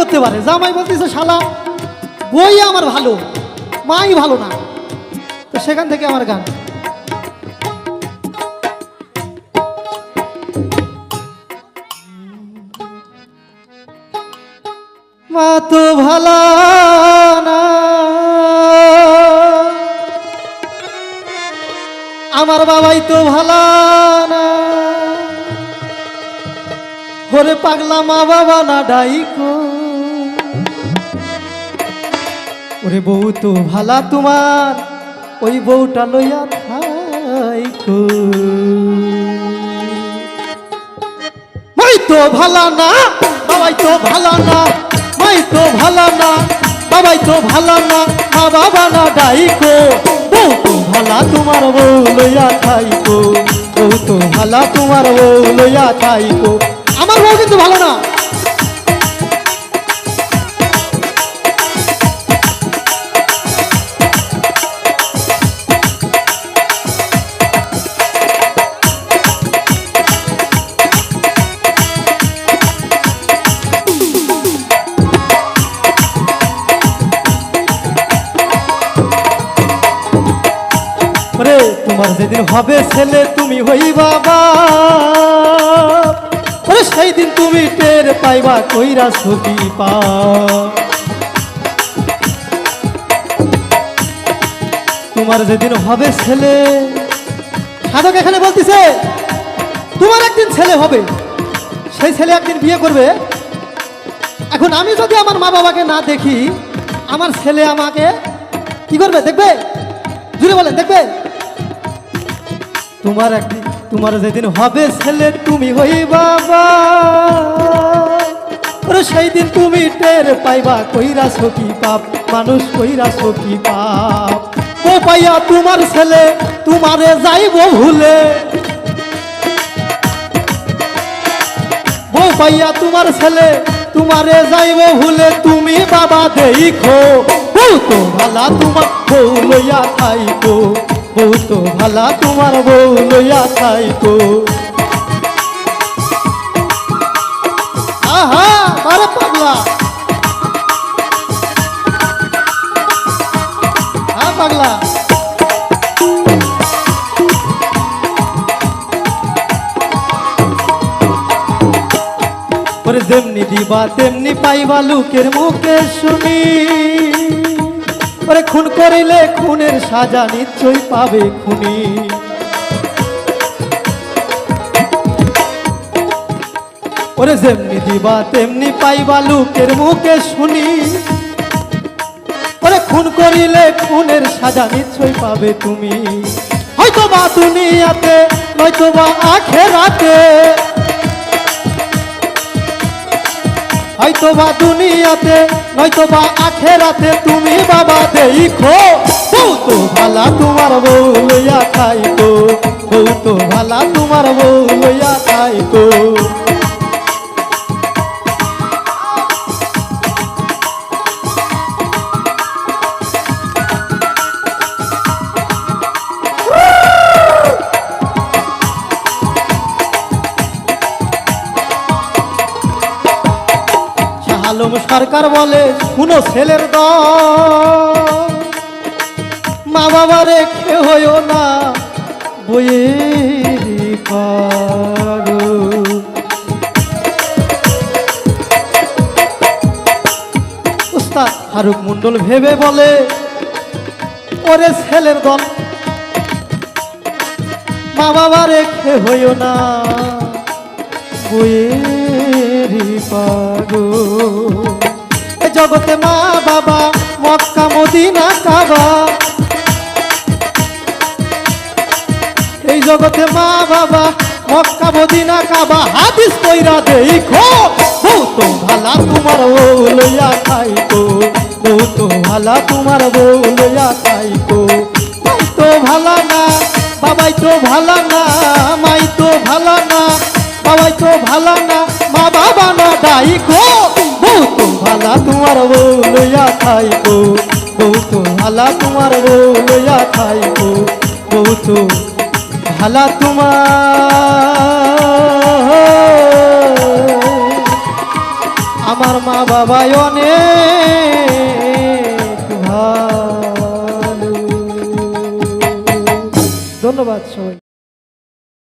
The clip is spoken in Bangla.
করতে পারে? জামাই বলতেছে শালা বই আমার ভালো, মাই ভালো না। তো সেখান থেকে আমার গান। মা তো ভালো না, আমার বাবাই তো ভালো না, ওরে পাগলা মা বাবা না ডাইকো, ওরে বউ তো ভালা তোমার, ওই বউটা লইয়া থাইকো। মাই তো ভালা না, বাবাই তো ভালা না, মাই তো ভালা না, বাবাই তো ভালা না, মা বাবা না ডাইকো, বউ তো ভালা তোমার, বউ লইয়া থাইকো, বউ তো ভালা তোমার, বউ লইয়া থাইকো। আমার বউ কিন্তু ভালো না। তোমার যেদিন হবে ছেলে তুমি হইবা বাপ, ওরে সেই দিন তুমি টের পাইবা কইরা ছবি পা। তোমার যেদিন হবে ছেলে, সাধক এখানে বলতেছে তোমার একদিন ছেলে হবে, সেই ছেলে একদিন বিয়ে করবে। এখন আমি যদি আমার মা বাবাকে না দেখি, আমার ছেলে আমাকে কি করবে? দেখবে? জুড়ে বলেন, দেখবে? তোমার একদিন, তোমার যেদিন হবে ছেলে তুমি হইবা বাপ, সেই দিন তুমি টের পাইবা কইরা সখী পাপ, মানুষ কইরা সখী পাপ। ও পাইয়া তোমার ছেলে তোমারে যাইব ভুলে, ও পাইয়া তোমার ছেলে তোমারে যাইব ভুলে, তুমি বাবা দেখো, বউ তো ভালা তোমার, বউ লইয়া থাইকো, বউ তো ভালা তোমার, বউ লইয়া থাইকো। আহা আরে পাগলা, হ্যাঁ পাগলা। ওরে যেমনি দিবা তেমনি পাইবা লোকের মুখে শুনি, ওরে খুন করিলে খুনের সাজা নিশ্চয়ই পাবে খুনি। ওরে যেমনি দিবা তেমনি পাইবা লোকের মুখে শুনি, ওরে খুন করিলে খুনের সাজা নিশ্চয়ই পাবে তুমি। হয়তো বা দুনিয়াতে নয়তো বা আখেরাতে, হয়তো বা দুনিয়াতে নয়তো বা আখেরাতে, তুমি বাবা দেখো, বউ তো ভালা তোমার, বউ লইয়া খাইতো, বউ তো ভালা তোমার, বউ লইয়া খাইতো। আলম সরকার বলে শুনো ছেলের দল, মা বাবা রেখে হইও না বইয়ের পাগল। উস্তাদ ফারুক মন্ডল ভেবে বলে ওরে ছেলের দল, মা বাবা রেখে হইও না বইয়ের পাগল। এ জগতে মা বাবা মক্কা মদিনা কাবা, এই জগতে মা বাবা মক্কা মদিনা কাবা, হাদিস কইরা দেখো, বউ তো ভালা তোমার, বউ লইয়া খাইতো, বউ তো ভালা তোমার, বউ লইয়া খাইতো। মাই তো ভালা না, বাবাই তো ভালা না, মাই তো ভালা না, বাবাই তো ভালা না, মা বাবা না ডাইকো, বউ তো ভালা তোমার, বউ লইয়া খাইকো, বউ তো ভালা তোমার, বউ লইয়া খাইকো, বউ তো ভালা তোমার, আমার মা বাবা অনেক ভালো। ধন্যবাদ সবাই।